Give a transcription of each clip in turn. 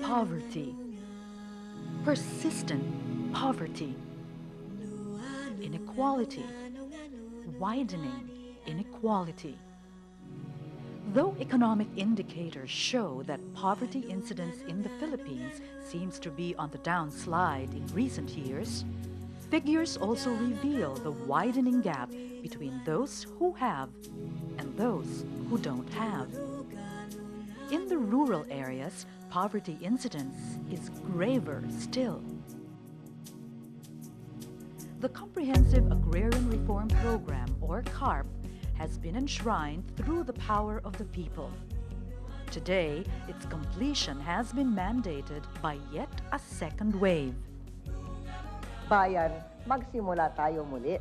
Poverty, persistent poverty, inequality, widening inequality. Though economic indicators show that poverty incidence in the Philippines seems to be on the downslide in recent years, figures also reveal the widening gap between those who have and those who don't have. In the rural areas, poverty incidence is graver still. The Comprehensive Agrarian Reform Program, or CARP, has been enshrined through the power of the people. Today, its completion has been mandated by yet a second wave. Bayan, magsimula tayo muli.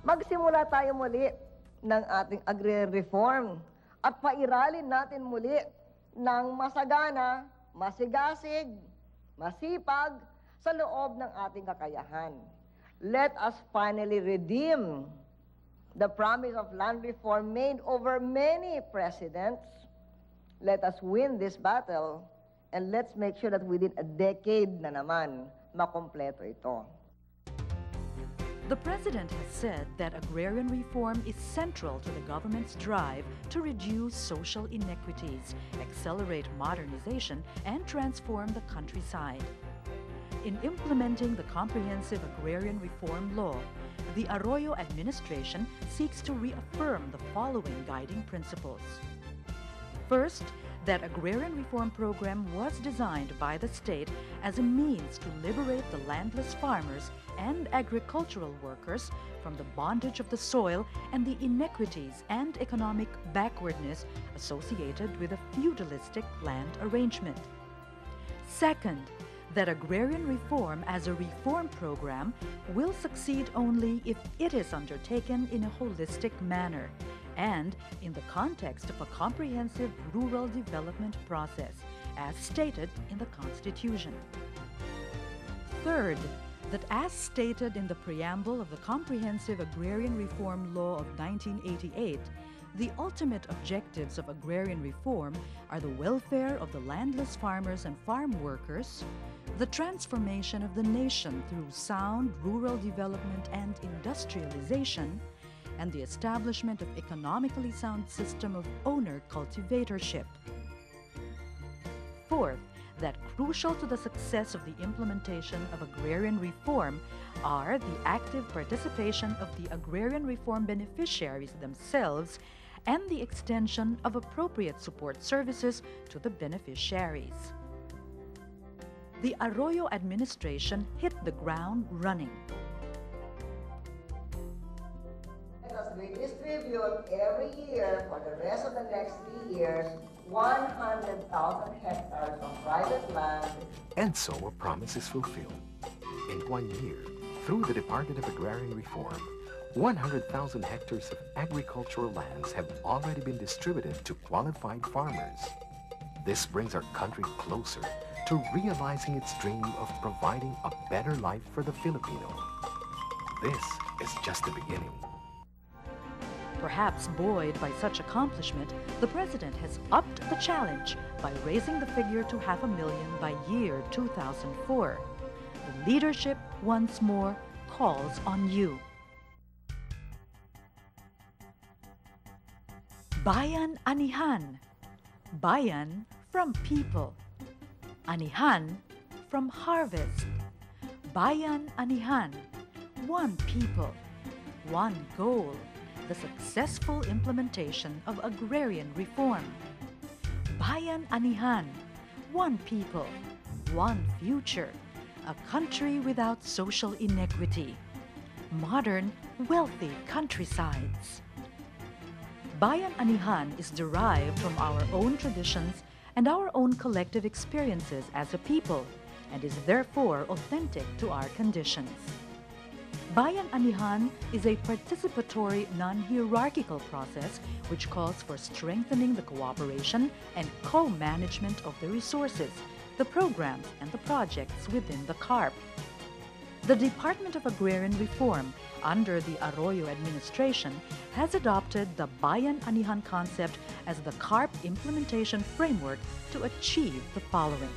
Magsimula tayo muli ng ating agrarian reform at pairalin natin muli ng masagana, masigasig, masipag sa loob ng ating kakayahan. Let us finally redeem the promise of land reform made over many presidents. Let us win this battle and let's make sure that within a decade na naman, makompleto ito. The President has said that agrarian reform is central to the government's drive to reduce social inequities, accelerate modernization, and transform the countryside. In implementing the Comprehensive Agrarian Reform Law, the Arroyo administration seeks to reaffirm the following guiding principles. First, that agrarian reform program was designed by the state as a means to liberate the landless farmers and agricultural workers from the bondage of the soil and the inequities and economic backwardness associated with a feudalistic land arrangement. Second, that agrarian reform as a reform program will succeed only if it is undertaken in a holistic manner and in the context of a comprehensive rural development process, as stated in the Constitution. Third, that as stated in the preamble of the Comprehensive Agrarian Reform Law of 1988, the ultimate objectives of agrarian reform are the welfare of the landless farmers and farm workers, the transformation of the nation through sound rural development and industrialization, and the establishment of economically sound system of owner cultivatorship. Fourth, that crucial to the success of the implementation of agrarian reform are the active participation of the agrarian reform beneficiaries themselves and the extension of appropriate support services to the beneficiaries. The Arroyo administration hit the ground running. Let us redistribute every year for the rest of the next 3 years 100,000 hectares of private land. And so a promise is fulfilled. In 1 year, through the Department of Agrarian Reform, 100,000 hectares of agricultural lands have already been distributed to qualified farmers. This brings our country closer to realizing its dream of providing a better life for the Filipino. This is just the beginning. Perhaps buoyed by such accomplishment, the President has upped the challenge by raising the figure to 500,000 by year 2004. The leadership once more calls on you. Bayan Anihan. Bayan from people. Anihan from harvest. Bayan Anihan. One people. One goal. The successful implementation of agrarian reform. Bayan Anihan. One people. One future. A country without social inequity. Modern, wealthy countrysides. Bayan Anihan is derived from our own traditions and our own collective experiences as a people, and is therefore authentic to our conditions. Bayan Anihan is a participatory, non-hierarchical process which calls for strengthening the cooperation and co-management of the resources, the programs, and the projects within the CARP. The Department of Agrarian Reform, under the Arroyo administration, has adopted the Bayan Anihan concept as the CARP implementation framework to achieve the following: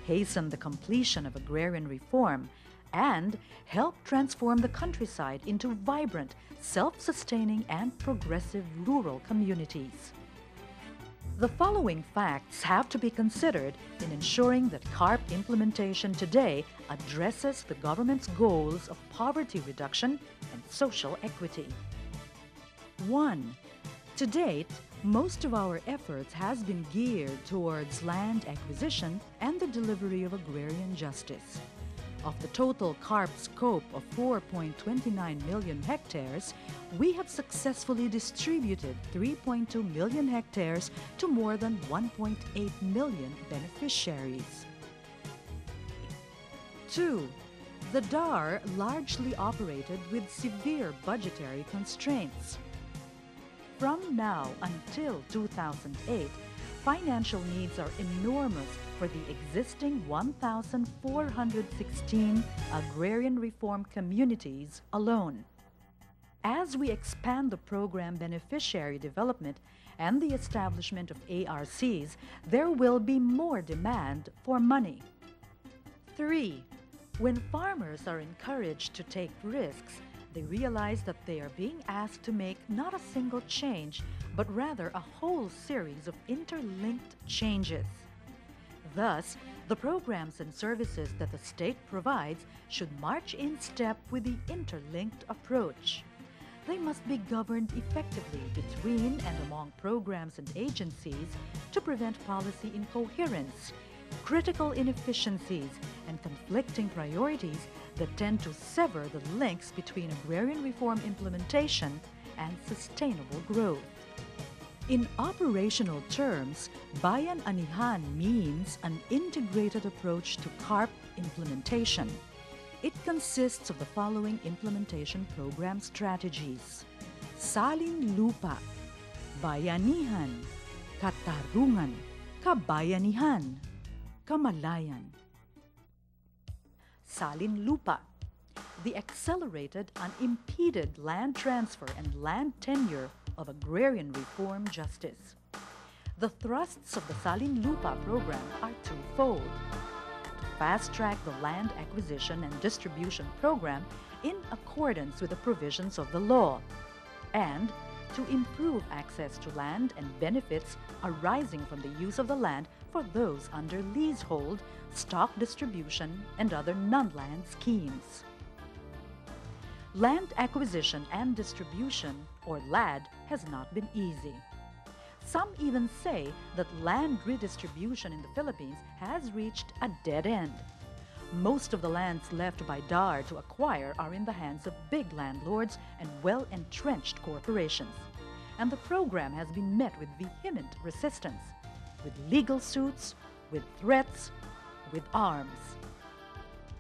hasten the completion of agrarian reform, and help transform the countryside into vibrant, self-sustaining, and progressive rural communities. The following facts have to be considered in ensuring that CARP implementation today addresses the government's goals of poverty reduction and social equity. 1. To date, most of our efforts has been geared towards land acquisition and the delivery of agrarian justice. Of the total CARP scope of 4.29 million hectares, we have successfully distributed 3.2 million hectares to more than 1.8 million beneficiaries. 2. The DAR largely operated with severe budgetary constraints. From now until 2008, financial needs are enormous for the existing 1,416 agrarian reform communities alone. As we expand the program beneficiary development and the establishment of ARCs, there will be more demand for money. 3. When farmers are encouraged to take risks, they realize that they are being asked to make not a single change, but rather a whole series of interlinked changes. Thus, the programs and services that the state provides should march in step with the interlinked approach. They must be governed effectively between and among programs and agencies to prevent policy incoherence, critical inefficiencies, and conflicting priorities that tend to sever the links between agrarian reform implementation and sustainable growth. In operational terms, Bayan Anihan means an integrated approach to CARP implementation. It consists of the following implementation program strategies: Salin Lupa, Bayanihan, Katarungan, Kabayanihan, Kamalayan. Salin Lupa, the accelerated, unimpeded land transfer and land tenure of agrarian reform justice. The thrusts of the Salin Lupa program are twofold: to fast-track the land acquisition and distribution program in accordance with the provisions of the law, and to improve access to land and benefits arising from the use of the land for those under leasehold, stock distribution, and other non-land schemes. Land acquisition and distribution, or LAD, has not been easy. Some even say that land redistribution in the Philippines has reached a dead end. Most of the lands left by DAR to acquire are in the hands of big landlords and well-entrenched corporations. And the program has been met with vehement resistance, with legal suits, with threats, with arms.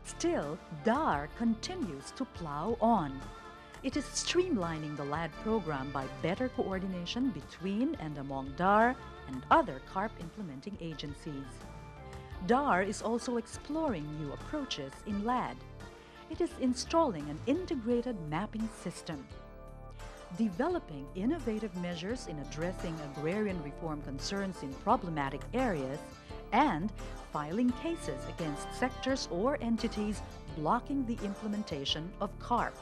Still, DAR continues to plow on. It is streamlining the LAD program by better coordination between and among DAR and other CARP implementing agencies. DAR is also exploring new approaches in LAD. It is installing an integrated mapping system, developing innovative measures in addressing agrarian reform concerns in problematic areas, and filing cases against sectors or entities blocking the implementation of CARP.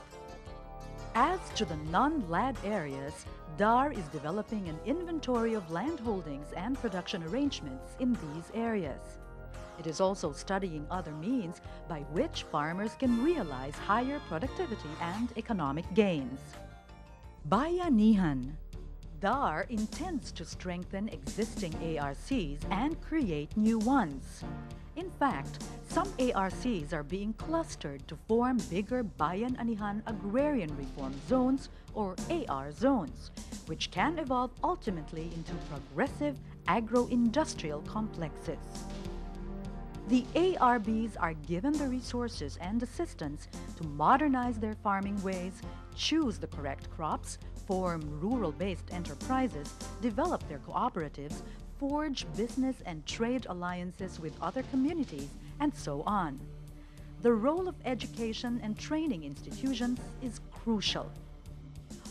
As to the non-LAD areas, DAR is developing an inventory of land holdings and production arrangements in these areas. It is also studying other means by which farmers can realize higher productivity and economic gains. Bayanihan. DAR intends to strengthen existing ARCs and create new ones. In fact, some ARCs are being clustered to form bigger Bayan Anihan Agrarian Reform Zones, or AR zones, which can evolve ultimately into progressive agro-industrial complexes. The ARBs are given the resources and assistance to modernize their farming ways, choose the correct crops, form rural-based enterprises, develop their cooperatives, forge business and trade alliances with other communities, and so on. the role of education and training institutions is crucial.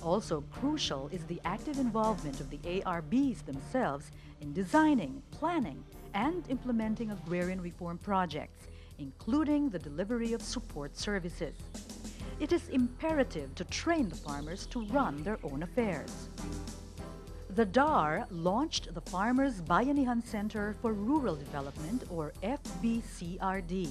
Also crucial is the active involvement of the ARBs themselves in designing, planning, and implementing agrarian reform projects, including the delivery of support services. It is imperative to train the farmers to run their own affairs. The DAR launched the Farmers Bayanihan Center for Rural Development, or FBCRD.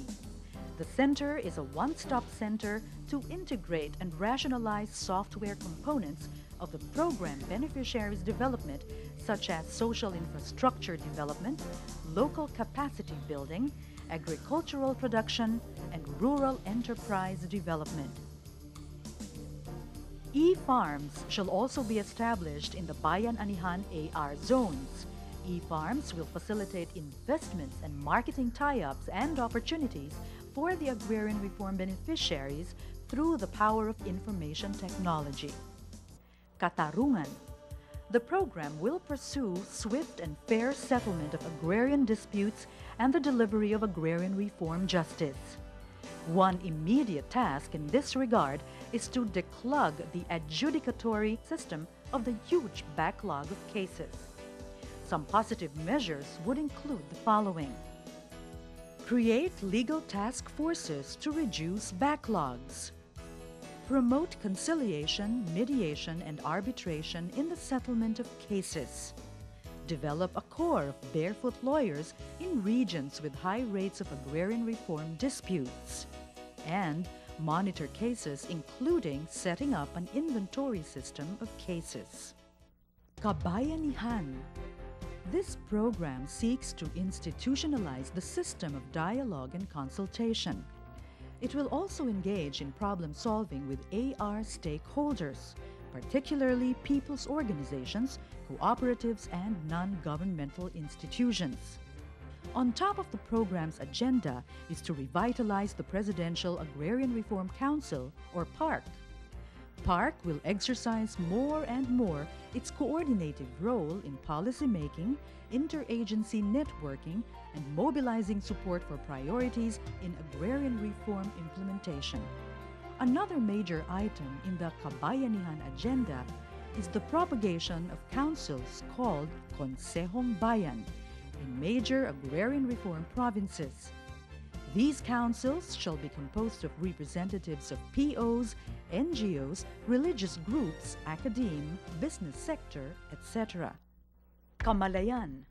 The center is a one-stop center to integrate and rationalize software components of the program beneficiaries' development, such as social infrastructure development, local capacity building, agricultural production, and rural enterprise development. E-farms shall also be established in the Bayan Anihan AR zones. E-farms will facilitate investments and marketing tie-ups and opportunities for the agrarian reform beneficiaries through the power of information technology. Katarungan. The program will pursue swift and fair settlement of agrarian disputes and the delivery of agrarian reform justice. One immediate task in this regard is to declug the adjudicatory system of the huge backlog of cases. Some positive measures would include the following. Create legal task forces to reduce backlogs. Promote conciliation, mediation, and arbitration in the settlement of cases. Develop a corps of barefoot lawyers in regions with high rates of agrarian reform disputes. And monitor cases, including setting up an inventory system of cases. Kabayanihan. This program seeks to institutionalize the system of dialogue and consultation. It will also engage in problem solving with AR stakeholders, particularly people's organizations, cooperatives, and non-governmental institutions. On top of the program's agenda is to revitalize the Presidential Agrarian Reform Council, or PARC. PARC will exercise more and more its coordinative role in policymaking, interagency networking, and mobilizing support for priorities in agrarian reform implementation. Another major item in the Kabayanihan agenda is the propagation of councils called Konsehong Bayan in major agrarian reform provinces. These councils shall be composed of representatives of POs, NGOs, religious groups, academe, business sector, etc. Kamalayan.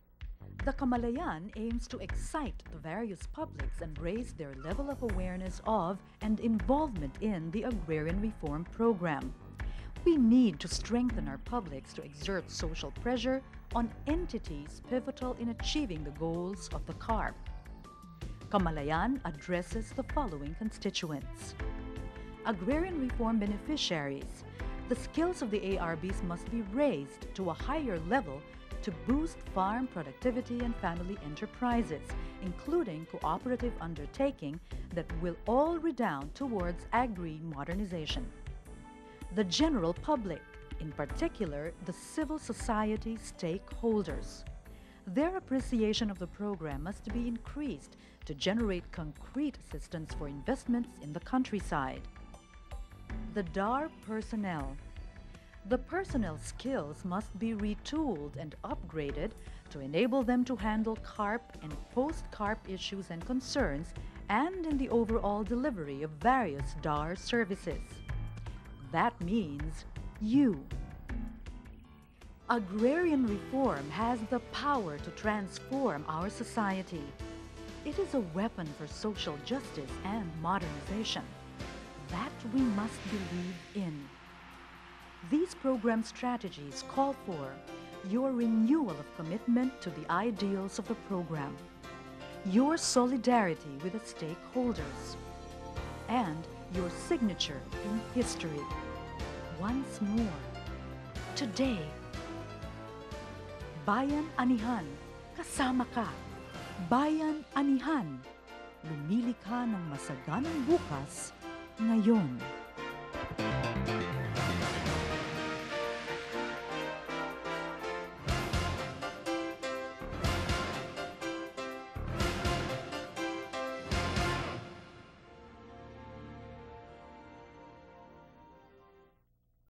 The Kamalayan aims to excite the various publics and raise their level of awareness of and involvement in the agrarian reform program. We need to strengthen our publics to exert social pressure on entities pivotal in achieving the goals of the CARP. Kamalayan addresses the following constituents. Agrarian reform beneficiaries. The skills of the ARBs must be raised to a higher level to boost farm productivity and family enterprises, including cooperative undertaking that will all redound towards agri-modernization. The general public, in particular the civil society stakeholders. Their appreciation of the program must be increased to generate concrete assistance for investments in the countryside. The DAR personnel. The personnel skills must be retooled and upgraded to enable them to handle CARP and post-CARP issues and concerns, and in the overall delivery of various DAR services. That means you. Agrarian reform has the power to transform our society. It is a weapon for social justice and modernization. That we must believe in. These program strategies call for your renewal of commitment to the ideals of the program, your solidarity with the stakeholders, and your signature in history. Once more, today, Bayan Anihan, kasama ka. Bayan Anihan, lumili ka ng masaganang bukas ngayon.